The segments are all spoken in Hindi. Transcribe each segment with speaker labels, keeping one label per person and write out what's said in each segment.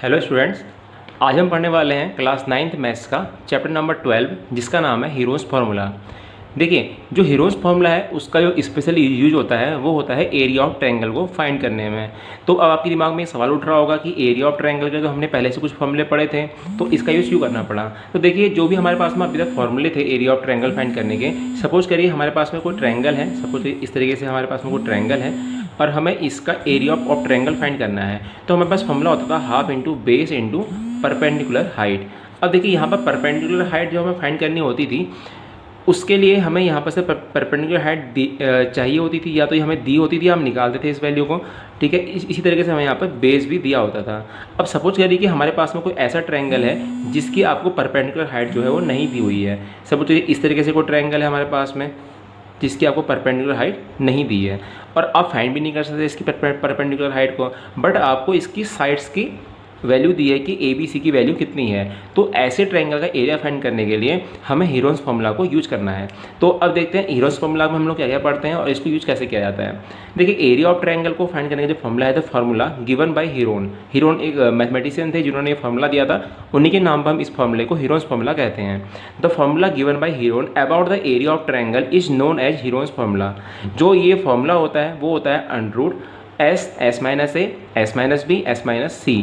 Speaker 1: हेलो स्टूडेंट्स, आज हम पढ़ने वाले हैं क्लास 9th मैथ्स का चैप्टर नंबर 12 जिसका नाम है हीरोज़ फार्मूला। देखिए, जो हीरोज़ फार्मूला है उसका जो स्पेशली यूज होता है वो होता है एरिया ऑफ ट्रायंगल को फाइंड करने में। तो अब आपके दिमाग में एक सवाल उठ रहा होगा कि एरिया ऑफ ट्रायंगल के जो हमने पहले से कुछ फॉर्मूले पढ़े थे तो इसका यूज़ क्यों करना पड़ा। तो देखिए, जो भी हमारे पास में अभी तक फॉर्मूले थे एरिया ऑफ ट्रायंगल फाइंड करने के, सपोज करिए हमारे पास में कोई ट्रायंगल है, सपोज करिए इस तरीके से हमारे पास में कोई ट्रायंगल है और हमें इसका एरिया ऑफ ट्रायंगल फाइंड करना है। तो हमारे पास फॉर्मूला होता था half into base into perpendicular height. अब देखिए, यहाँ पर परपेंडिकुलर हाइट जो हमें फाइंड करनी होती थी उसके लिए हमें यहाँ पर से परपेंडिकुलर हाइट चाहिए होती थी, या तो ये हमें दी होती थी, हम निकालते थे इस वैल्यू को। ठीक है, इसी तरीके से हमें यहाँ पर बेस भी दिया होता था। अब सपोज करिए कि हमारे पास में कोई ऐसा ट्रायंगल है जिसकी आपको परपेंडिकुलर हाइट जो है वो नहीं दी हुई है। सपोज करिए इस तरीके से कोई ट्रायंगल है हमारे पास में जिसकी आपको परपेंडिकुलर हाइट नहीं दी है और आप फाइंड भी नहीं कर सकते इसकी परपेंडिकुलर हाइट को, बट आपको इसकी साइड्स की वैल्यू दी है कि ए बी सी की वैल्यू कितनी है। तो ऐसे ट्रायंगल का एरिया फाइंड करने के लिए हमें हीरोज़ फार्मूला को यूज करना है। तो अब देखते हैं हीरोज़ फार्मूला में हम लोग क्या क्या पढ़ते हैं और इसको यूज कैसे किया जाता है। देखिए, एरिया ऑफ ट्रायंगल को फाइंड करने का जो फार्मूला है, the formula given by Heron. Heron एक मैथमेटिशियन थे जिन्होंने ये फार्मूला दिया था, उन्हीं के नाम पर हम इस फार्मूले को हीरोज़ फार्मूला कहते हैं। The formula given by Heron about the area of triangle is known as Hero's formula. जो ये फार्मूला होता है वो होता है under s minus A S minus B S minus c,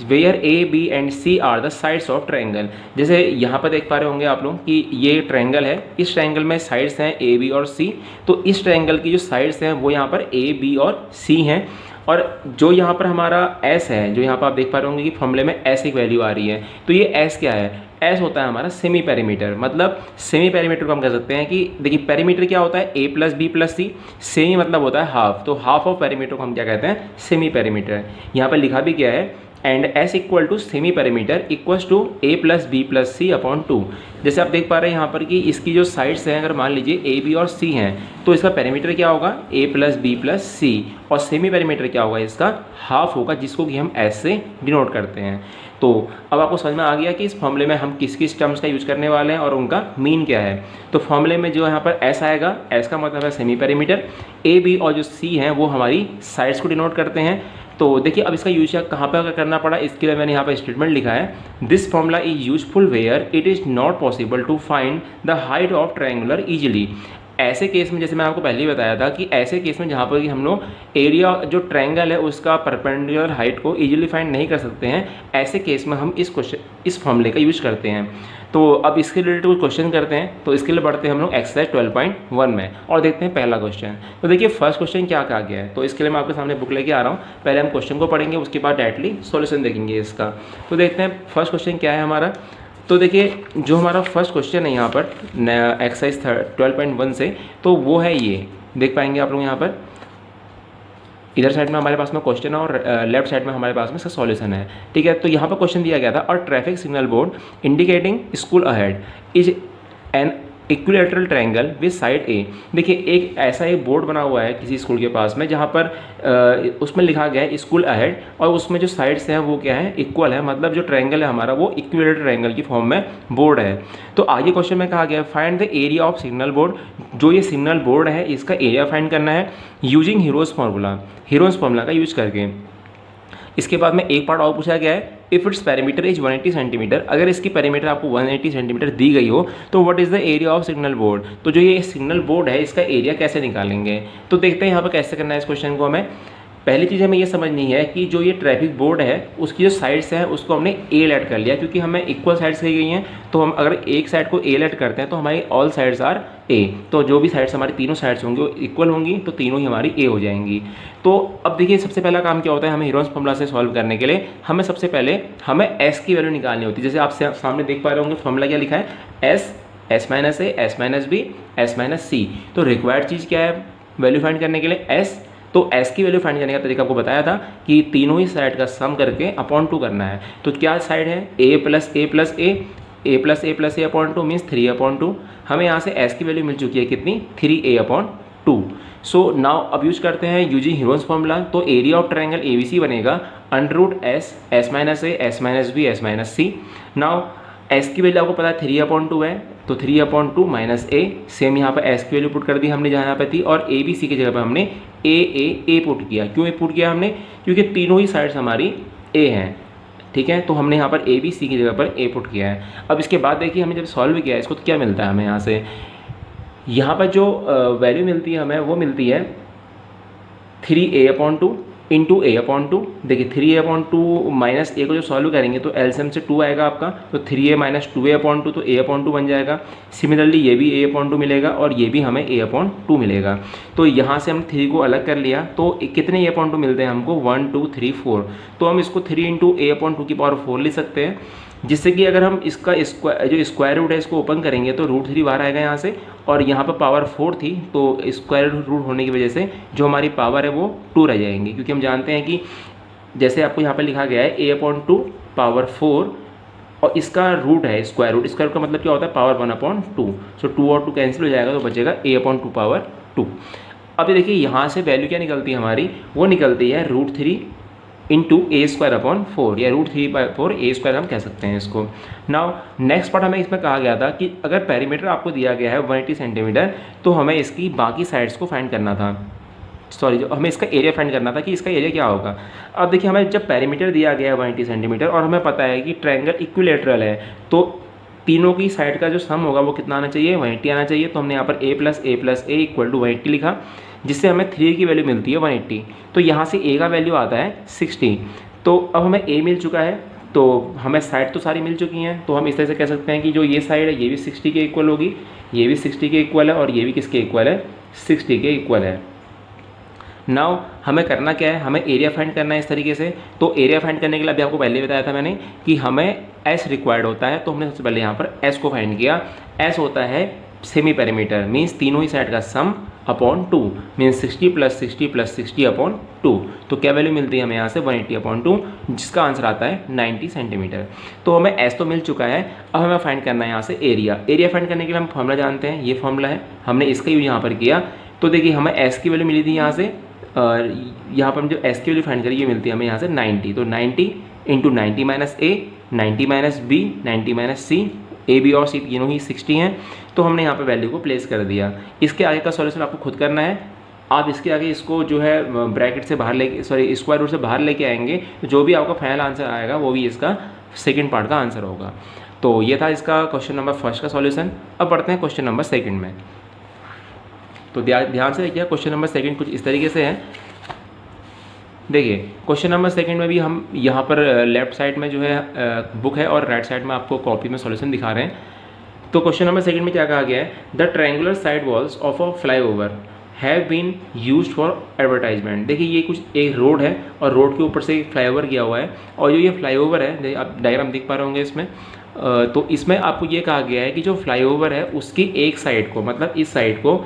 Speaker 1: where a b and c are the sides of triangle. जैसे यहाँ पर देख पा रहे होंगे आप लोग कि ये ट्रायंगल है, इस ट्रायंगल में साइड्स हैं ए बी और सी। तो इस ट्रायंगल की जो साइड्स हैं वो यहाँ पर ए बी और सी हैं, और जो यहाँ पर हमारा एस है, जो यहाँ पर आप देख पा रहे होंगे कि फॉर्मूले में एस एक वैल्यू आ रही है। तो ये एस क्या है? एस होता है हमारा सेमी पेरीमीटर। मतलब सेमी पेरीमीटर को हम कह सकते हैं कि देखिए, पेरीमीटर क्या होता है? ए प्लस बी प्लस सी। सेमी मतलब होता है हाफ, तो हाफ ऑफ पेरीमीटर को हम क्या कहते हैं? Semi perimeter. यहाँ पर लिखा भी क्या है? And s equal to semi perimeter equals to a plus b plus c upon 2। जैसे आप देख पा रहे हैं यहाँ पर कि इसकी जो साइड्स हैं, अगर मान लीजिए ए बी और सी हैं, तो इसका पेरीमीटर क्या होगा? ए प्लस बी प्लस सी। और सेमी पेरीमीटर क्या होगा? इसका हाफ होगा, जिसको कि हम एस से डिनोट करते हैं। तो अब आपको समझ में आ गया कि इस फॉर्मूले में हम किस किस टर्म्स का यूज करने वाले हैं और उनका मीन क्या है। तो फॉर्मूले में जो यहाँ पर एस आएगा, एस का मतलब है सेमी पेरीमीटर, ए बी और जो सी हैं वो हमारी साइड्स को डिनोट करते हैं। तो देखिए, अब इसका यूज कहाँ पर करना पड़ा, इसके लिए मैंने यहाँ पर स्टेटमेंट लिखा है, this formula is useful where it is not possible to find the height of triangular easily. ऐसे केस में, जैसे मैं आपको पहले ही बताया था कि ऐसे केस में जहाँ पर कि हम लोग एरिया जो ट्रायंगल है उसका परपेंडिकुलर हाइट को इजीली फाइंड नहीं कर सकते हैं, ऐसे केस में हम इस फॉर्मूले का यूज करते हैं। तो अब इसके रिलेटेड कुछ क्वेश्चन करते हैं। तो इसके लिए बढ़ते हैं हम लोग एक्सरसाइज 12.1 में और देखते हैं पहला क्वेश्चन। तो देखिए, फर्स्ट क्वेश्चन क्या कहा गया है। तो इसके लिए मैं आपके सामने बुक लेके आ रहा हूँ। पहले हम क्वेश्चन को पढ़ेंगे, उसके बाद डायरेक्टली सॉल्यूशन देखेंगे इसका। तो देखते हैं फर्स्ट क्वेश्चन क्या है हमारा। तो देखिए, जो हमारा फर्स्ट क्वेश्चन है यहाँ पर एक्सरसाइज 12.1 से, तो वो है ये, देख पाएंगे आप लोग यहाँ पर इधर साइड में हमारे पास में क्वेश्चन है और लेफ्ट साइड में हमारे पास में इसका सॉल्यूशन है। ठीक है, तो यहाँ पर क्वेश्चन दिया गया था, और traffic signal board indicating school ahead is an equilateral triangle with side a. देखिए, एक ऐसा एक बोर्ड बना हुआ है किसी स्कूल के पास में जहाँ पर उसमें लिखा गया है स्कूल अहेड, और उसमें जो साइड्स हैं वो क्या है? इक्वल है। मतलब जो ट्रायंगल है हमारा वो इक्विलेटरल ट्रायंगल की फॉर्म में बोर्ड है। तो आगे क्वेश्चन में कहा गया है find the area of signal board. जो ये सिग्नल बोर्ड है इसका एरिया फाइंड करना है using Heron's formula, heroes formula का यूज करके। इसके बाद में एक पार्ट और पूछा गया है, if its perimeter is 180 centimetre, अगर इसकी पेरीमीटर आपको 180 सेंटीमीटर दी गई हो तो what is the area of signal board. तो जो ये सिग्नल बोर्ड है इसका एरिया कैसे निकालेंगे। तो देखते हैं यहाँ पर कैसे करना है इस क्वेश्चन को हमें। पहली चीज़ हमें ये समझनी है कि जो ये ट्रैफिक बोर्ड है उसकी जो साइड्स हैं उसको हमने ए लेट कर लिया, क्योंकि हमें इक्वल साइड्स दी गई हैं। तो हम अगर एक साइड को ए लेट करते हैं तो हमारी ऑल साइड्स आर ए। तो जो भी साइड्स हमारी तीनों साइड्स होंगी वो इक्वल होंगी, तो तीनों ही हमारी ए हो जाएंगी। तो अब देखिए, सबसे पहला काम क्या होता है हमें हीरोज़ फार्मूला से सॉल्व करने के लिए, हमें सबसे पहले हमें एस की वैल्यू निकालनी होती है। जैसे आप सामने देख पा रहे होंगे फार्मूला क्या लिखा है, एस, एस माइनस ए, S minus B, S minus C. तो रिक्वायर्ड चीज़ क्या है वैल्यू फाइंड करने के लिए? एस। तो एस की वैल्यू फाइंड करने का तरीका आपको बताया था कि तीनों ही साइड का सम करके अपॉन 2 करना है। तो क्या साइड है? ए प्लस ए प्लस ए, ए प्लस ए प्लस ए अपॉन 2 मीन्स 3 अपॉन 2। हमें यहाँ से एस की वैल्यू मिल चुकी है कितनी? 3a upon 2। सो नाउ अब यूज करते हैं यूजिंग हीरोज़ फार्मूला। तो एरिया ऑफ ट्रायंगल एबीसी बनेगा under root S, S minus ए, S minus B, S minus C. Now S की वैल्यू आपको पता है 3/2 है, तो 3/2 माइनस ए। सेम यहाँ पर एस की वैल्यू पुट कर दी हमने जहाँ यहाँ पे थी, और ए बी सी की जगह पर हमने ए पुट किया। क्यों ए पुट किया हमने? क्योंकि तीनों ही साइड्स हमारी ए हैं। ठीक है। तो हमने यहाँ पर ए बी सी की जगह पर ए पुट किया है। अब इसके बाद देखिए हमें जब सॉल्व किया है इसको तो क्या मिलता है हमें यहाँ पर जो वैल्यू मिलती है हमें वो मिलती है 3a/2 इंटू a/2। देखिए 3a/2 माइनस ए को जो सॉल्व करेंगे तो एलसीएम से 2 आएगा आपका, तो 3a माइनस 2a/2 तो a/2 बन जाएगा। सिमिलरली ये भी a/2 मिलेगा और ये भी हमें a/2 मिलेगा। तो यहाँ से हम 3 को अलग कर लिया तो कितने a/2 मिलते हैं हमको 1 2 3 4। तो हम इसको 3 इंटू a/2 की पावर 4 लिख सकते हैं, जिससे कि अगर हम इसका जो स्क्वायर रूट है इसको ओपन करेंगे तो √3 बाहर आएगा यहाँ से, और यहाँ पर पावर 4 थी तो स्क्वायर रूट होने की वजह से जो हमारी पावर है वो 2 रह जाएंगी, क्योंकि हम जानते हैं कि जैसे आपको यहाँ पर लिखा गया है a/2 पावर 4 और इसका रूट है स्क्वायर रूट का मतलब क्या होता है पावर 1/2। सो 2 और 2 कैंसिल हो जाएगा तो बचेगा a/2 पावर 2। अब देखिए यहाँ से वैल्यू क्या निकलती है हमारी, वो निकलती है √3 इंटू a²/4 या √3/4 a² हम कह सकते हैं इसको। नाउ नेक्स्ट पार्ट हमें इसमें कहा गया था कि अगर पेरीमीटर आपको दिया गया है 180 सेंटीमीटर तो हमें इसकी बाकी साइड्स को फाइंड करना था, हमें इसका एरिया फाइंड करना था कि इसका एरिया क्या होगा। अब देखिए हमें जब पेरीमीटर दिया गया है 180 सेंटीमीटर और हमें पता है कि ट्रायंगल इक्विलेटरल है तो तीनों की साइड का जो सम होगा वो कितना आना चाहिए 180 आना चाहिए। तो हमने यहाँ पर a + a + a = 180 लिखा, जिससे हमें 3 की वैल्यू मिलती है 180। तो यहाँ से a का वैल्यू आता है 60। तो अब हमें a मिल चुका है तो हमें साइड तो सारी मिल चुकी हैं, तो हम इस तरह से कह सकते हैं कि जो ये साइड है ये भी 60 के इक्वल होगी, ये भी 60 के इक्वल है और ये भी किसके इक्वल है 60 के इक्वल है। नाउ हमें करना क्या है, हमें एरिया फाइंड करना है इस तरीके से। तो एरिया फाइंड करने के लिए अभी आपको पहले बताया था मैंने कि हमें एस रिक्वायर्ड होता है, तो हमने सबसे पहले यहाँ पर एस को फाइंड किया। एस होता है सेमी पेरीमीटर, मीन्स तीनों ही साइड का सम अपॉन 2, मीन्स 60 + 60 + 60 अपॉन 2। तो क्या वैल्यू मिलती है हमें यहाँ से 180/2, जिसका आंसर आता है 90 सेंटीमीटर। तो हमें एस तो मिल चुका है, अब हमें फाइंड करना है यहाँ से एरिया। एरिया फाइंड करने के लिए हम फॉर्मूला जानते हैं, ये फॉर्मूला है, हमने इसका यूज यहाँ पर किया। तो देखिए हमें एस की वैल्यू मिली थी यहाँ से, यहाँ पर हम जो एस की वैल्यू फाइंड करी ये मिलती है हमें यहाँ से 90। तो 90 into 90 - a, 90 - b, 90 - c, a b और सी तीनों ही 60 हैं। तो हमने यहाँ पे वैल्यू को प्लेस कर दिया। इसके आगे का सॉल्यूशन आपको खुद करना है। आप इसके आगे इसको जो है ब्रैकेट से बाहर लेके स्क्वायर रूट से बाहर लेके आएंगे, तो जो भी आपका फाइनल आंसर आएगा वो भी इसका सेकंड पार्ट का आंसर होगा। तो ये था इसका क्वेश्चन नंबर 1 का सॉल्यूशन। अब बढ़ते हैं क्वेश्चन नंबर 2 में। तो ध्यान से देखिए क्वेश्चन नंबर 2 कुछ इस तरीके से है। देखिए क्वेश्चन नंबर 2 में भी हम यहाँ पर लेफ्ट साइड में जो है बुक है और राइट साइड में आपको कॉपी में सॉल्यूशन दिखा रहे हैं। तो क्वेश्चन नंबर 2 में क्या कहा गया है, the triangular side walls of a flyover have been used for advertisement. देखिए ये कुछ एक रोड है और रोड के ऊपर से फ्लाईओवर किया हुआ है, और जो ये फ्लाईओवर है आप डायग्राम देख पा रहे होंगे इसमें। तो इसमें आपको ये कहा गया है कि जो फ्लाईओवर है उसकी एक साइड को, मतलब इस साइड को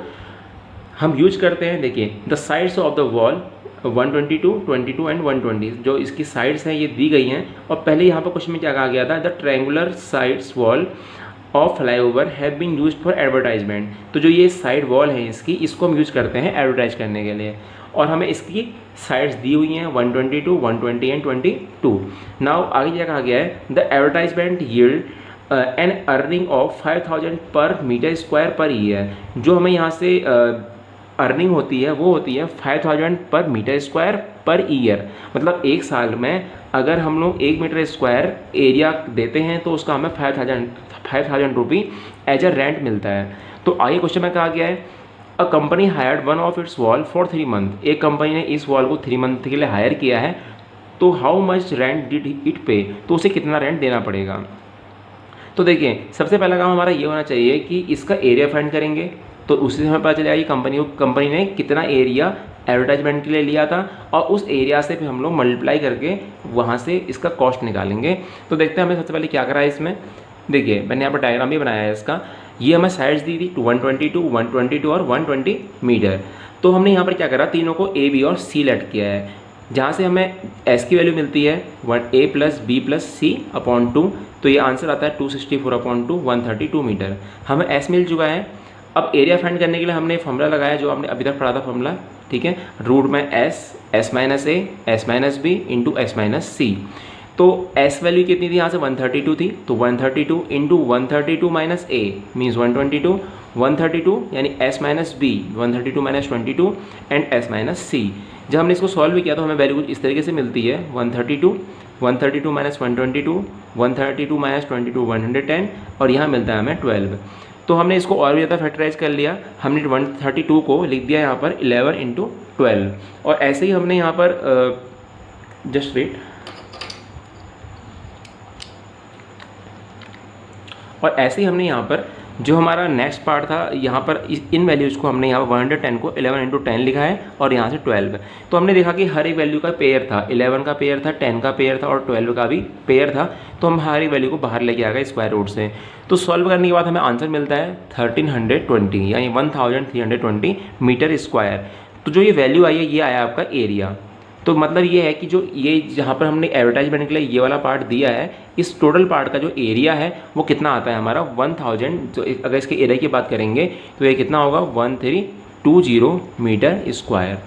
Speaker 1: हम यूज करते हैं। देखिए the sides of the wall 122, 22 and 120, जो इसकी साइड्स हैं ये दी गई हैं। और पहले यहाँ पर क्वेश्चन में क्या कहा गया था, the triangular sides wall of flyover have been used for advertisement. तो जो ये साइड वॉल है इसकी, इसको हम यूज करते हैं एडवर्टाइज करने के लिए, और हमें इसकी साइड्स दी हुई हैं 122, 120 एंड 22। नाउ आगे क्या कहा गया है, the advertisement yield an earning of 5000 per metre square per year. जो हमें यहाँ से अर्निंग होती है वो होती है 5000 per metre square per year. मतलब एक साल में अगर हम लोग 1 मीटर स्क्वायर एरिया देते हैं तो उसका हमें 5000 रुपी एज अ रेंट मिलता है। तो आगे क्वेश्चन में कहा गया है, a company hired one of it's wall for 3 month. एक कंपनी ने इस वॉल को 3 मंथ के लिए हायर किया है, तो how much rent did it पे, तो उसे कितना रेंट देना पड़ेगा। तो देखिए सबसे पहला काम हमारा ये होना चाहिए कि इसका एरिया फाइंड करेंगे, तो उसी से हमें पता चलेगा कि कंपनी ने कितना एरिया एडवर्टाइजमेंट के लिए लिया था, और उस एरिया से फिर हम लोग मल्टीप्लाई करके वहाँ से इसका कॉस्ट निकालेंगे। तो देखते हैं हमें सबसे पहले क्या करा है इसमें। देखिए मैंने यहाँ पर डायग्राम भी बनाया है इसका। ये हमें साइड्स दी थी 122, 122 और 120 मीटर। तो हमने यहाँ पर क्या करा, तीनों को ए बी और सी लेट किया है, जहाँ से हमें एस की वैल्यू मिलती है a + b + c अपॉन 2। तो ये आंसर आता है 264/2, 132 मीटर। हमें एस मिल चुका है। अब एरिया फाइंड करने के लिए हमने फॉर्मूला लगाया जो आपने अभी तक पढ़ा था फॉर्मूला, ठीक है, रूट में s - a, s - b into s - c। तो s वैल्यू कितनी थी यहाँ से 132 थी, तो 132 इंटू 132 माइनस a मीन्स 122, 132 यानी s - b 132 - 22 and s - c। जब हमने इसको सॉल्व किया तो हमें वैल्यू कुछ इस तरीके से मिलती है 132 132 माइनस 122, 132 माइनस 22 110, और यहाँ मिलता है हमें 12। तो हमने इसको और भी ज़्यादा फैक्टराइज कर लिया, हमने 132 को लिख दिया यहाँ पर 11 इंटू 12, और ऐसे ही हमने यहाँ पर जस्ट वेट, और ऐसे ही हमने यहाँ पर जो हमारा नेक्स्ट पार्ट था, यहाँ पर इन वैल्यूज़ को हमने यहाँ पर 110 को 11 इंटू 10 लिखा है, और यहाँ से 12। तो हमने देखा कि हर एक वैल्यू का पेयर था, 11 का पेयर था, 10 का पेयर था, और 12 का भी पेयर था। तो हम हर एक वैल्यू को बाहर लेके आ गए स्क्वायर रूट से। तो सॉल्व करने के बाद हमें आंसर मिलता है 1320, यानी 1320 मीटर स्क्वायर। तो जो ये वैल्यू आई है, ये आया आपका एरिया। तो मतलब ये है कि जो ये जहाँ पर हमने एडवर्टाइजमेंट के लिए ये वाला पार्ट दिया है, इस टोटल पार्ट का जो एरिया है वो कितना आता है हमारा 1000। जो अगर इसके एरिया की बात करेंगे तो ये कितना होगा 1320 मीटर स्क्वायर।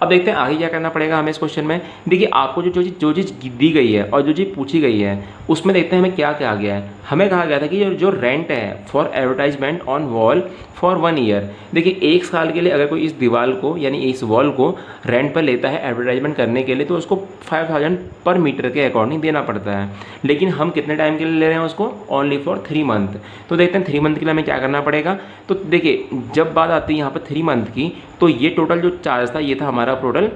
Speaker 1: अब देखते हैं आगे क्या करना पड़ेगा हमें इस क्वेश्चन में। देखिए आपको जो चीज़ दी गई है और जो चीज़ पूछी गई है उसमें देखते हैं हमें क्या क्या आ गया है। हमें कहा गया था कि जो रेंट है for advertisement on wall for 1 year. देखिए 1 साल के लिए अगर कोई इस दीवार को यानी इस वॉल को रेंट पर लेता है एडवर्टाइजमेंट करने के लिए, तो उसको 5000 पर मीटर के अकॉर्डिंग देना पड़ता है। लेकिन हम कितने टाइम के लिए ले रहे हैं उसको, ओनली फॉर 3 मंथ। तो देखते हैं 3 मंथ के लिए हमें क्या करना पड़ेगा। तो देखिए जब बात आती है यहाँ पर 3 मंथ की, तो ये टोटल जो चार्ज था ये था हमारा टोटल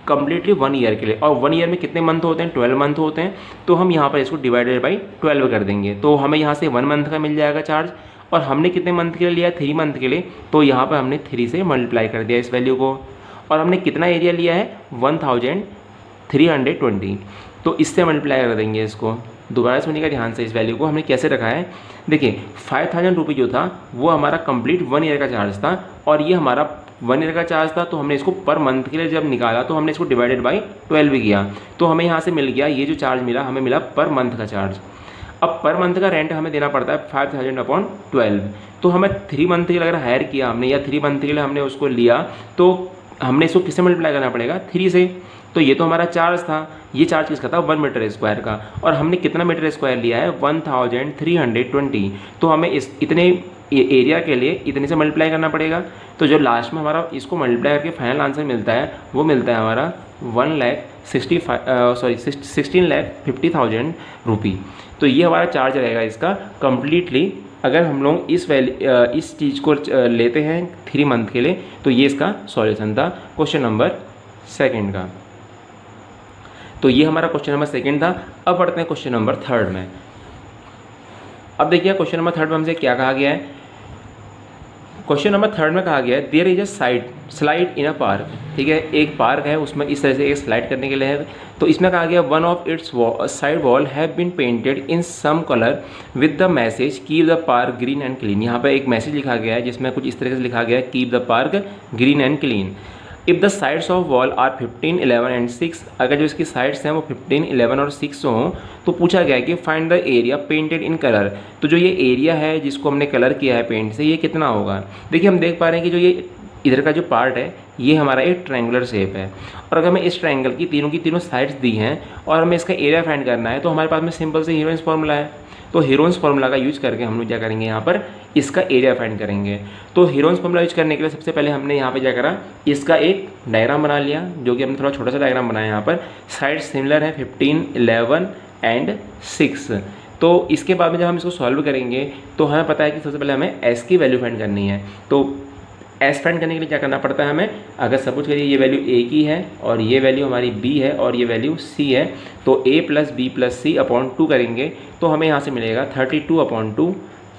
Speaker 1: कम्प्लीटली 1 ईयर के लिए। और 1 ईयर में कितने मंथ होते हैं, 12 मंथ होते हैं। तो हम यहाँ पर इसको डिवाइडेड बाई 12 कर देंगे, तो हमें यहाँ से 1 मंथ का मिल जाएगा चार्ज। और हमने कितने मंथ के लिए लिया है, 3 मंथ के लिए, तो यहाँ पर हमने 3 से मल्टीप्लाई कर दिया इस वैल्यू को। और हमने कितना एरिया लिया है 1320, तो इससे मल्टीप्लाई कर देंगे इसको। दोबारा सुनिएगा ध्यान से इस वैल्यू को हमने कैसे रखा है। देखिए 5000 रुपये जो था वो हमारा कंप्लीट 1 ईयर का चार्ज था, और ये हमारा 1 ईयर का चार्ज था। तो हमने इसको पर मंथ के लिए जब निकाला तो हमने इसको डिवाइडेड बाई 12 किया, तो हमें यहाँ से मिल गया ये जो चार्ज मिला, हमें मिला पर मंथ का चार्ज। अब पर मंथ का रेंट हमें देना पड़ता है 5000/12। तो हमें 3 मंथ के लिए अगर हायर किया हमने, या 3 मंथ के लिए हमने उसको लिया, तो हमने इसको किससे मल्टीप्लाई करना पड़ेगा, 3 से। तो ये तो हमारा चार्ज था, ये चार्ज किसका था 1 मीटर स्क्वायर का, और हमने कितना मीटर स्क्वायर लिया है 1320। तो हमें इस इतने एरिया के लिए इतने से मल्टीप्लाई करना पड़ेगा। तो जो लास्ट में हमारा इसको मल्टीप्लाई करके फाइनल आंसर मिलता है वो मिलता है हमारा 16,50,000 रुपी। तो ये हमारा चार्ज रहेगा इसका कम्प्लीटली। अगर हम लोग इस चीज़ को लेते हैं 3 मंथ के लिए, तो ये इसका सॉल्यूशन था क्वेश्चन नंबर 2 का। तो ये हमारा क्वेश्चन नंबर 2 था। अब पढ़ते हैं क्वेश्चन नंबर 3 में। अब देखिए क्वेश्चन नंबर 3 में हमसे क्या कहा गया है। क्वेश्चन नंबर 3 में कहा गया है there is a slide in a park. ठीक है, एक पार्क है, उसमें इस तरह से एक स्लाइड करने के लिए है। तो इसमें कहा गया one of its side wall have been painted in some colour with the message keep the park green and clean. यहाँ पर एक मैसेज लिखा गया है जिसमें कुछ इस तरह से लिखा गया है keep the park green and clean. If the sides of wall are 15, 11 and 6, अगर जो इसकी साइड्स हैं वो 15, 11 और 6 हों, तो पूछा गया है कि find the area painted in colour. तो जो ये एरिया है जिसको हमने कलर किया है पेंट से, ये कितना होगा। देखिए हम देख पा रहे हैं कि जो ये इधर का जो पार्ट है ये हमारा एक ट्रायंगुलर शेप है, और अगर हमें इस ट्रायंगल की तीनों साइड्स दी हैं और हमें इसका एरिया फाइंड करना है, तो हमारे पास में सिंपल से हीरोइंस फार्मूला है। तो हीरोइंस फार्मूला का यूज करके हम लोग क्या करेंगे, यहाँ पर इसका एरिया फाइंड करेंगे। तो हीरोइंस फार्मूला यूज करने के लिए सबसे पहले हमने यहाँ पे क्या करा, इसका एक डायग्राम बना लिया, जो कि हमने थोड़ा छोटा सा डायग्राम बनाया। यहाँ पर साइड सिमिलर है 15, 11 एंड 6। तो इसके बाद में जब हम इसको सॉल्व करेंगे तो हमें पता है कि सबसे पहले हमें एस की वैल्यू फाइंड करनी है। तो एस फाइंड करने के लिए क्या करना पड़ता है हमें, अगर सपोज करिए ये वैल्यू ए की है और ये वैल्यू हमारी बी है और ये वैल्यू सी है, तो a + b + c अपॉन 2 करेंगे तो हमें यहाँ से मिलेगा 32/2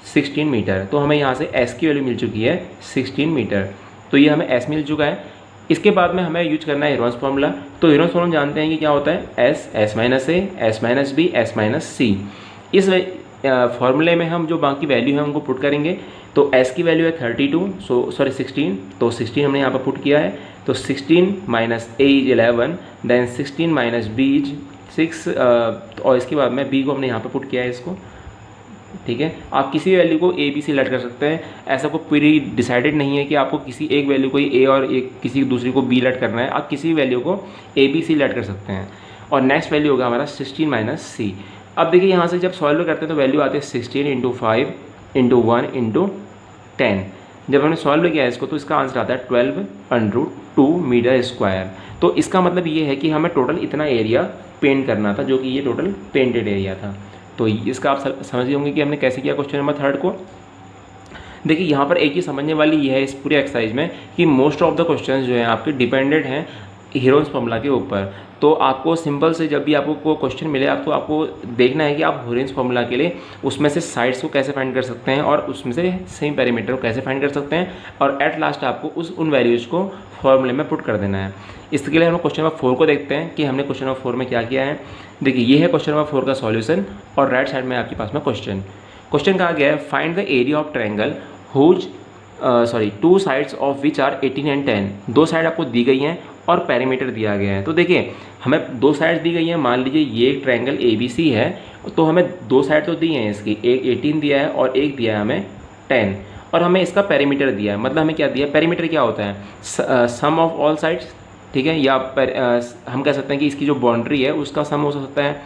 Speaker 1: 16 मीटर। तो हमें यहाँ से s की वैल्यू मिल चुकी है 16 मीटर। तो ये हमें s मिल चुका है। इसके बाद में हमें यूज करना है हीरोइंस फार्मूला। तो हीरोइंस फार्मूला जानते हैं कि क्या होता है, s, s - a, s - b, s - c। इस फॉर्मूले में हम जो बाकी वैल्यू है उनको पुट करेंगे। तो s की वैल्यू है 16, तो 16 हमने यहाँ पर पुट किया है। तो 16 - a is 11, then 16 - b is 6, और इसके बाद में b को हमने यहाँ पर पुट किया है इसको। ठीक है, आप किसी भी वैल्यू को a b से लेट कर सकते हैं, ऐसा कोई प्री डिसाइडेड नहीं है कि आपको किसी एक वैल्यू को a और एक किसी दूसरी को b लेट करना है। आप किसी भी वैल्यू को a b c लेट कर सकते हैं। और नेक्स्ट वैल्यू होगा हमारा 16 - c। अब देखिए यहाँ से जब सॉल्व करते हैं तो वैल्यू आती है 16 × 5 × 1 × 10। जब हमने सॉल्व किया इसको तो इसका आंसर आता है 12√2 मीटर स्क्वायर। तो इसका मतलब ये है कि हमें टोटल इतना एरिया पेंट करना था, जो कि ये टोटल पेंटेड एरिया था। तो इसका आप समझ गए होंगे कि हमने कैसे किया क्वेश्चन नंबर 3 को। देखिए यहाँ पर एक चीज़ समझने वाली ये है इस पूरे एक्सरसाइज में कि मोस्ट ऑफ द क्वेश्चंस जो हैं आपके डिपेंडेंट हैं हीरोन्स फॉर्मूला के ऊपर। तो आपको सिंपल से जब भी आपको क्वेश्चन मिले आपको देखना है कि आप हीरोन्स फॉर्मूला के लिए उसमें से साइड्स को कैसे फाइंड कर सकते हैं और उसमें से सेम पैरामीटर को कैसे फाइंड कर सकते हैं, और एट लास्ट आपको उन वैल्यूज़ को फॉर्मूले में पुट कर देना है। इसके लिए हम क्वेश्चन नंबर 4 को देखते हैं कि हमने क्वेश्चन नंबर 4 में क्या किया है। देखिए ये है क्वेश्चन नंबर 4 का सॉल्यूशन, और राइट साइड में आपके पास में क्वेश्चन कहा गया है find the area of triangle whose two sides of which are 18 and 10। दो साइड आपको दी गई हैं और पैरामीटर दिया गया है। तो देखिए हमें दो साइड्स दी गई हैं, मान लीजिए ये एक ट्रायंगल ABC है, तो हमें दो साइड तो दी हैं इसकी, एक 18 दिया है और एक दिया है हमें 10, और हमें इसका पैरामीटर दिया है। मतलब हमें क्या दिया है, पैरामीटर क्या होता है, सम ऑफ ऑल साइड्स, ठीक है, या हम कह सकते हैं कि इसकी जो बाउंड्री है उसका सम हो सकता है।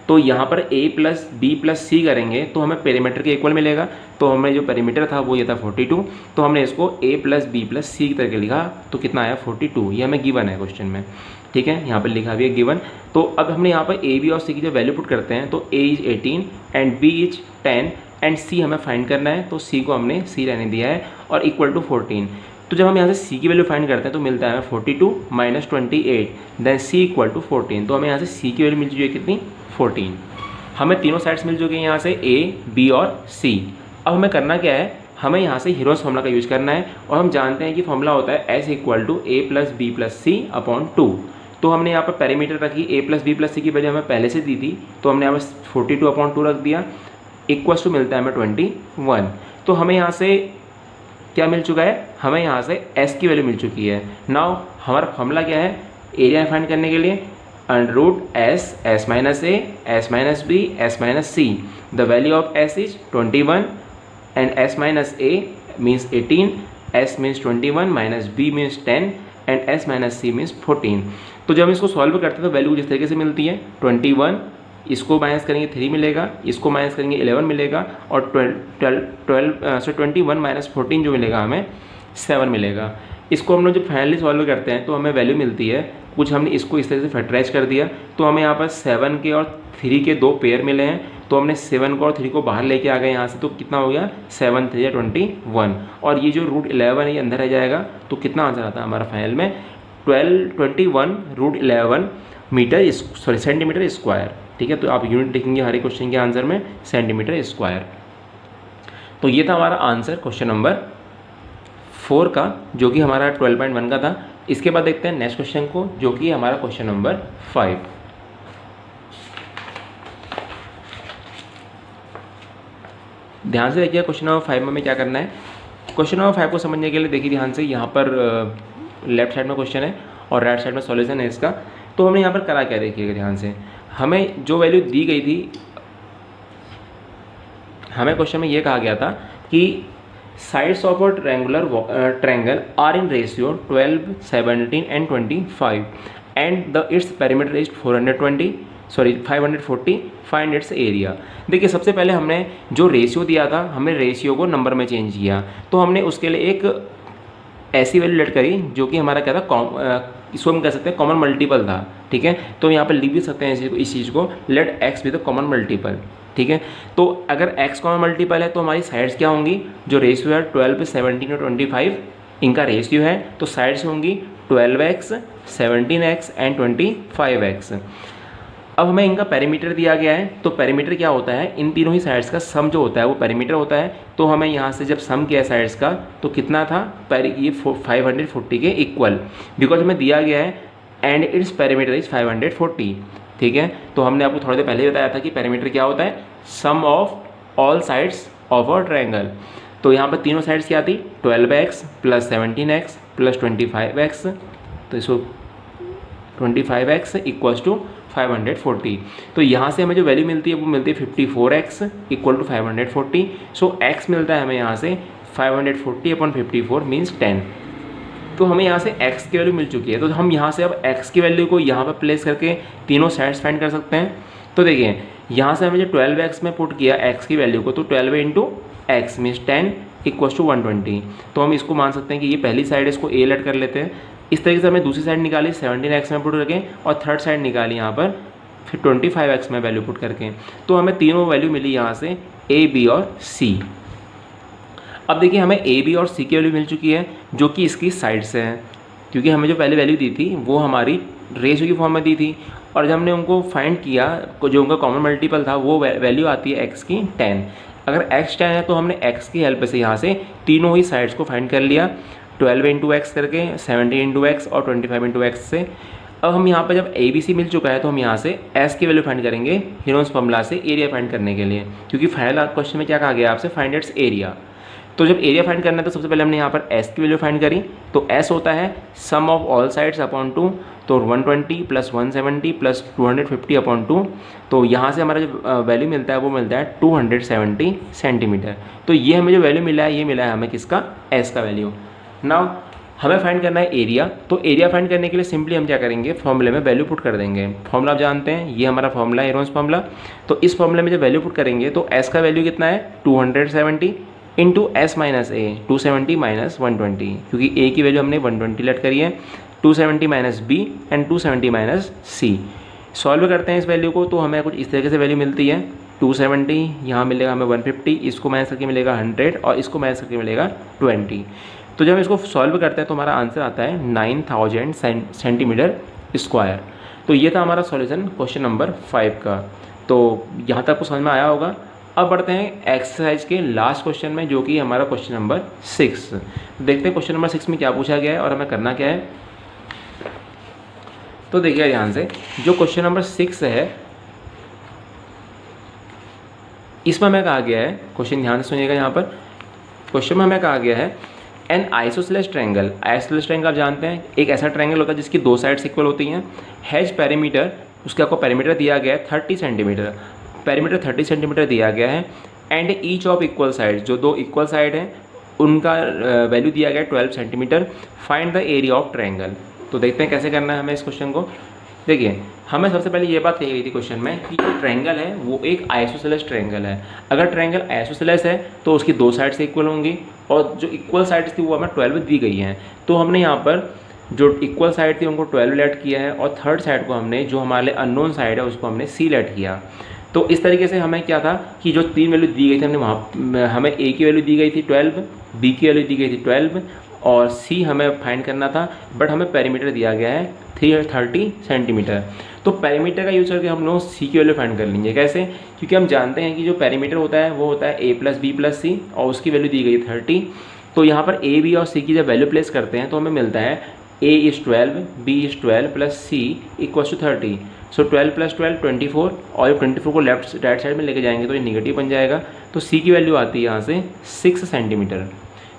Speaker 1: तो यहाँ पर A + B + C करेंगे तो हमें पेरीमीटर के इक्वल मिलेगा। तो हमें जो पेरीमीटर था वो ये था 42, तो हमने इसको A + B + C की तरह लिखा, तो कितना आया 42। ये हमें गिवन है क्वेश्चन में, ठीक है, यहाँ पर लिखा भी है गिवन। तो अब हमने यहाँ पर A, B और C की जो वैल्यू पुट करते हैं, तो A is 18 and B is 10 and C हमें फाइंड करना है, तो C को हमने C रहने दिया है और इक्वल टू 14। तो जब हम यहाँ से C की वैल्यू फाइंड करते हैं तो मिलता है 42 - 28 देन C इक्वल टू 14। तो हमें यहाँ से C की वैल्यू मिल चुकी है कितनी, 14। हमें तीनों साइड्स मिल चुके हैं यहाँ से A, B और C। अब हमें करना क्या है, हमें यहाँ से हीरोन्स फॉर्मूला का यूज़ करना है, और हम जानते हैं कि फॉर्मूला होता है S = A + B + C / 2। तो हमने यहाँ पर पैरामीटर रखी A + B + C की वैल्यू हमें पहले से दी थी, तो हमने यहाँ पर 42/2 रख दिया, इक्वल्स टू मिलता है हमें 21। तो हमें यहाँ से क्या मिल चुका है, हमें यहाँ से S की वैल्यू मिल चुकी है। नाउ हमारा फॉर्मूला क्या है एरिया फाइंड करने के लिए, √S, S - A, S - B, S - C। The value of S is 21 and S - A means 18, S means 21 minus B means 10 and S - C means 14। तो जब हम इसको सॉल्व करते हैं तो वैल्यू जिस तरीके से मिलती है 21, इसको माइनस करेंगे 3 मिलेगा, इसको माइनस करेंगे 11 मिलेगा, और 21 - 14 जो मिलेगा हमें 7 मिलेगा। इसको हम लोग जब फाइनली सॉल्व करते हैं तो हमें वैल्यू मिलती है कुछ, हमने इसको इस तरह से फैक्टराइज कर दिया, तो हमें यहाँ पर 7 के और 3 के 2 पेयर मिले हैं, तो हमने 7 को और 3 को बाहर लेके आ गए यहाँ से, तो कितना हो गया 7 × 3 = 21, और ये जो √11 है ये अंदर रह जाएगा। तो कितना आंसर आता है हमारा फाइनल में 21√11 सेंटीमीटर स्क्वायर, ठीक है। तो आप यूनिट लिखेंगे हर एक क्वेश्चन के आंसर में सेंटीमीटर स्क्वायर। तो ये था हमारा आंसर क्वेश्चन नंबर 4 का, जो कि हमारा 12.1 का था। इसके बाद देखते हैं नेक्स्ट क्वेश्चन को, जो कि हमारा क्वेश्चन नंबर 5। ध्यान से देखिए क्वेश्चन नंबर 5 में हमें क्या करना है। क्वेश्चन नंबर 5 को समझने के लिए देखिए ध्यान से, यहाँ पर लेफ्ट साइड में क्वेश्चन है और राइट साइड में सॉल्यूशन है इसका। तो हमने यहाँ पर करा क्या, देखिएगा ध्यान से, हमें जो वैल्यू दी गई थी, हमें क्वेश्चन में ये कहा गया था कि sides of a triangle are in ratio 12, 17 and 25 and its perimeter is 540, find its area. देखिए सबसे पहले हमने जो रेशियो दिया था, हमने रेशियो को नंबर में चेंज किया, तो हमने उसके लिए एक ऐसी वैल्यू लेट करी जो कि हमारा क्या था, इसको हम कह सकते हैं कॉमन मल्टीपल था, ठीक है। तो यहाँ पर लिख भी सकते हैं इस चीज़ को, let x be the common multiple, ठीक है। तो अगर x कॉमन मल्टीपल है तो हमारी साइड्स क्या होंगी, जो रेशियो है 12, 17 और 25 इनका रेशियो है, तो साइड्स होंगी 12x, 17x एंड 25x। अब हमें इनका पैरामीटर दिया गया है, तो पैरामीटर क्या होता है, इन तीनों ही साइड्स का सम जो होता है वो पैरामीटर होता है। तो हमें यहाँ से जब सम किया साइड्स का तो कितना था, ये 540 के इक्वल, बिकॉज हमें दिया गया है एंड इट्स पैरामीटर इज 540, ठीक है। तो हमने आपको थोड़ी देर पहले ही बताया था कि पैरामीटर क्या होता है, sum of all sides of a triangle. तो यहाँ पर तीनों साइड्स क्या थी, 12x + 17x + 25x, तो इसको 25x = 540। तो यहाँ से हमें जो वैल्यू मिलती है वो मिलती है 54x = 540। सो x मिलता है हमें यहाँ से 540/54 मीन्स 10। तो हमें यहाँ से x की वैल्यू मिल चुकी है, तो हम यहाँ से अब x की वैल्यू को यहाँ पर प्लेस करके तीनों साइड्स फाइंड कर सकते हैं। तो देखिए यहाँ से हमें जो 12x में पुट किया x की वैल्यू को, तो 12 × x मीन्स 10, इक्वल्स टू 120। तो हम इसको मान सकते हैं कि ये पहली साइड है, इसको ए लेट कर लेते हैं। इस तरीके से हमें दूसरी साइड निकाली 17x में पुट करके, और थर्ड साइड निकाली यहाँ पर फिर 25x में वैल्यू पुट करके। तो हमें तीनों वैल्यू मिली यहाँ से ए, बी और सी। अब देखिए हमें ए, बी और सी की वैल्यू मिल चुकी है जो कि इसकी साइड से है, क्योंकि हमें जो पहले वैल्यू दी थी वो हमारी रेशियो की फॉर्म में दी थी, और जब हमने उनको फाइंड किया जो उनका कॉमन मल्टीपल था वो वैल्यू आती है x की 10। अगर x 10 है तो हमने x की हेल्प से यहाँ से तीनों ही साइड्स को फाइंड कर लिया, 12 इंटू एक्स करके, 70 इंटू एक्स और 25 इंटू एक्स से। अब हम यहाँ पर जब ए बी सी मिल चुका है तो हम यहाँ से s की वैल्यू फाइंड करेंगे हीरोन्स फॉर्मूला से एरिया फाइंड करने के लिए, क्योंकि फाइनल क्वेश्चन में क्या कहा गया आपसे, फाइंड इट्स एरिया। तो जब एरिया फाइंड करना है तो सबसे पहले हमने यहाँ पर s की वैल्यू फाइंड करी। तो s होता है sum of all sides upon 2, तो 120 प्लस 170 प्लस 250 अपॉन 2। तो यहाँ से हमारा जो वैल्यू मिलता है वो मिलता है 270 सेंटीमीटर। तो ये हमें जो वैल्यू मिला है ये मिला है हमें किसका, s का वैल्यू। नाउ हमें फाइंड करना है एरिया। तो एरिया फाइंड करने के लिए सिंपली हम क्या करेंगे, फॉर्मूले में वैल्यू पुट कर देंगे। फॉर्मूला आप जानते हैं, ये हमारा फॉर्मूला है हीरोन्स फॉर्मूला। तो इस फॉर्मूले में जब वैल्यू पुट करेंगे तो s का वैल्यू कितना है 270 इंटू एस माइनस ए, 270 माइनस 120, क्योंकि ए की वैल्यू हमने 120 लेट करी है, 270 minus B and 270 minus c. Solve करते हैं इस वैल्यू को तो हमें कुछ इस तरीके से वैल्यू मिलती है, 270 यहाँ मिलेगा हमें 150, इसको माइनस करके मिलेगा 100 और इसको माइनस करके मिलेगा 20। तो जब हम इसको सॉल्व करते हैं तो हमारा आंसर आता है 9000 सेंटीमीटर स्क्वायर। तो ये था हमारा सॉल्यूशन क्वेश्चन नंबर 5 का। तो यहाँ तक आपको समझ में आया होगा। अब बढ़ते हैं एक्सरसाइज के लास्ट क्वेश्चन में जो कि हमारा क्वेश्चन नंबर 6। देखते हैं क्वेश्चन नंबर 6 में क्या पूछा गया है और हमें करना क्या है। तो देखिए ध्यान से, जो क्वेश्चन नंबर 6 है इसमें हमें कहा गया है, क्वेश्चन ध्यान से सुनिएगा। यहाँ पर क्वेश्चन में हमें कहा गया है N isosceles triangle. Isosceles triangle आप जानते हैं एक ऐसा ट्रायंगल होता है जिसकी दो साइड्स इक्वल होती हैं। हैज पेरीमीटर, उसका आपको पेरीमीटर दिया गया है 30 सेंटीमीटर, पेरीमीटर 30 सेंटीमीटर दिया गया है। And each of equal side, जो दो इक्वल साइड हैं उनका वैल्यू दिया गया है 12 centimetre. Find the area of triangle. तो देखते हैं कैसे करना है हमें इस क्वेश्चन को। देखिए हमें सबसे पहले ये बात कही गई थी क्वेश्चन में कि जो ट्रायंगल है वो एक आइसोसेलेस ट्रायंगल है। अगर ट्रायंगल आइसोसेलेस है तो उसकी दो साइड्स इक्वल होंगी, और जो इक्वल साइड्स थी वो हमें 12 दी गई हैं। तो हमने यहाँ पर जो इक्वल साइड थी उनको 12 लेट किया है, और थर्ड साइड को हमने, जो हमारे अननोन साइड है, उसको हमने सी लेट किया। तो इस तरीके से हमें क्या था कि जो तीन वैल्यू दी गई थी हमने वहाँ, हमें ए की वैल्यू दी गई थी 12, बी की वैल्यू दी गई थी 12 और सी हमें फाइंड करना था, बट हमें पेरीमीटर दिया गया है 330 सेंटीमीटर। तो पेरीमीटर का यूज़ करके हम लोग सी की वैल्यू फाइंड कर लेंगे। कैसे? क्योंकि हम जानते हैं कि जो पेरीमीटर होता है वो होता है ए प्लस बी प्लस सी, और उसकी वैल्यू दी गई 30। तो यहाँ पर ए, बी और सी की जब वैल्यू प्लेस करते हैं तो हमें मिलता है a is 12, b is 12 plus c equals to 30। So 12 plus 12 24, और 24 को लेफ्ट राइट साइड में लेके जाएंगे तो ये निगेटिव बन जाएगा। तो सी की वैल्यू आती है यहाँ से 6 सेंटीमीटर।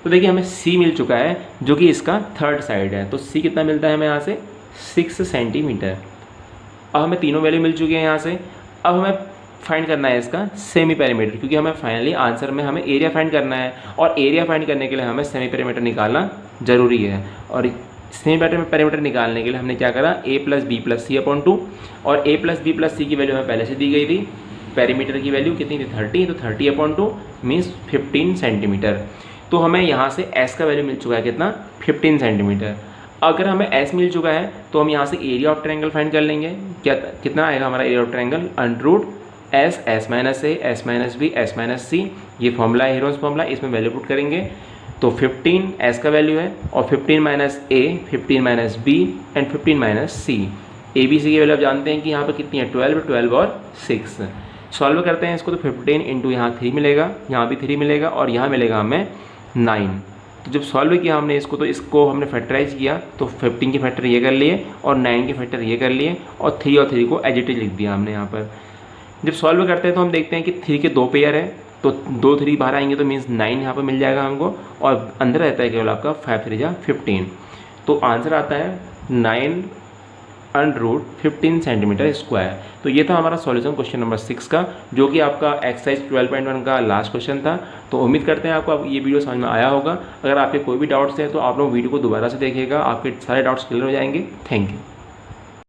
Speaker 1: तो देखिए हमें सी मिल चुका है जो कि इसका थर्ड साइड है। तो सी कितना मिलता है हमें यहाँ से 6 सेंटीमीटर। अब हमें तीनों वैल्यू मिल चुकी है यहाँ से। अब हमें फाइंड करना है इसका सेमी पेरीमीटर, क्योंकि हमें फाइनली आंसर में हमें एरिया फाइंड करना है, और एरिया फाइंड करने के लिए हमें सेमी पेरीमीटर निकालना ज़रूरी है। और सेमी पेरीमीटर निकालने के लिए हमने क्या करा, ए plus b plus c upon 2, और ए प्लस बी प्लस सी की वैल्यू हमें पहले से दी गई थी। पेरीमीटर की वैल्यू कितनी थी 30, तो 30 अपॉन 2 मीन्स 15 सेंटीमीटर। तो हमें यहाँ से एस का वैल्यू मिल चुका है कितना, 15 सेंटीमीटर। अगर हमें एस मिल चुका है तो हम यहाँ से एरिया ऑफ ट्रायंगल फाइंड कर लेंगे। क्या कितना आएगा हमारा area of triangle, under S, S minus A, S minus B, S minus C. ये फॉर्मूला है हीरोन्स फॉर्मूला, इसमें वैल्यू पुट करेंगे तो 15 एस का वैल्यू है, और 15 minus A, 15 minus B and 15 minus C. A B C की वैल्यू आप जानते हैं कि यहाँ पर कितनी है 12, 12 और 6। सॉल्व करते हैं इसको तो 15 इंटू यहाँ 3 मिलेगा, यहाँ भी 3 मिलेगा, और यहाँ मिलेगा हमें 9। तो जब सॉल्व किया हमने इसको तो इसको हमने फैक्टराइज किया, तो 15 के फैक्टर ये कर लिए और 9 के फैक्टर ये कर लिए, और 3 और 3 को एज इट इज लिख दिया हमने यहाँ पर। जब सॉल्व करते हैं तो हम देखते हैं कि 3 के 2 पेयर है, तो 2 3 बाहर आएंगे तो मीन्स 9 यहाँ पर मिल जाएगा हमको, और अंदर रहता है केवल आपका 5 3 जा 15। तो आंसर आता है 9 अंडर 15 सेंटीमीटर स्क्वायर। तो ये था हमारा सॉल्यूशन क्वेश्चन नंबर 6 का, जो कि आपका एक्सरसाइज 12.1 का लास्ट क्वेश्चन था। तो उम्मीद करते हैं आपको ये वीडियो समझ में आया होगा। अगर आपके कोई भी डाउट्स हैं तो आप लोग वीडियो को दोबारा से देखिएगा, आपके सारे डाउट्स क्लियर हो जाएंगे। Thank you.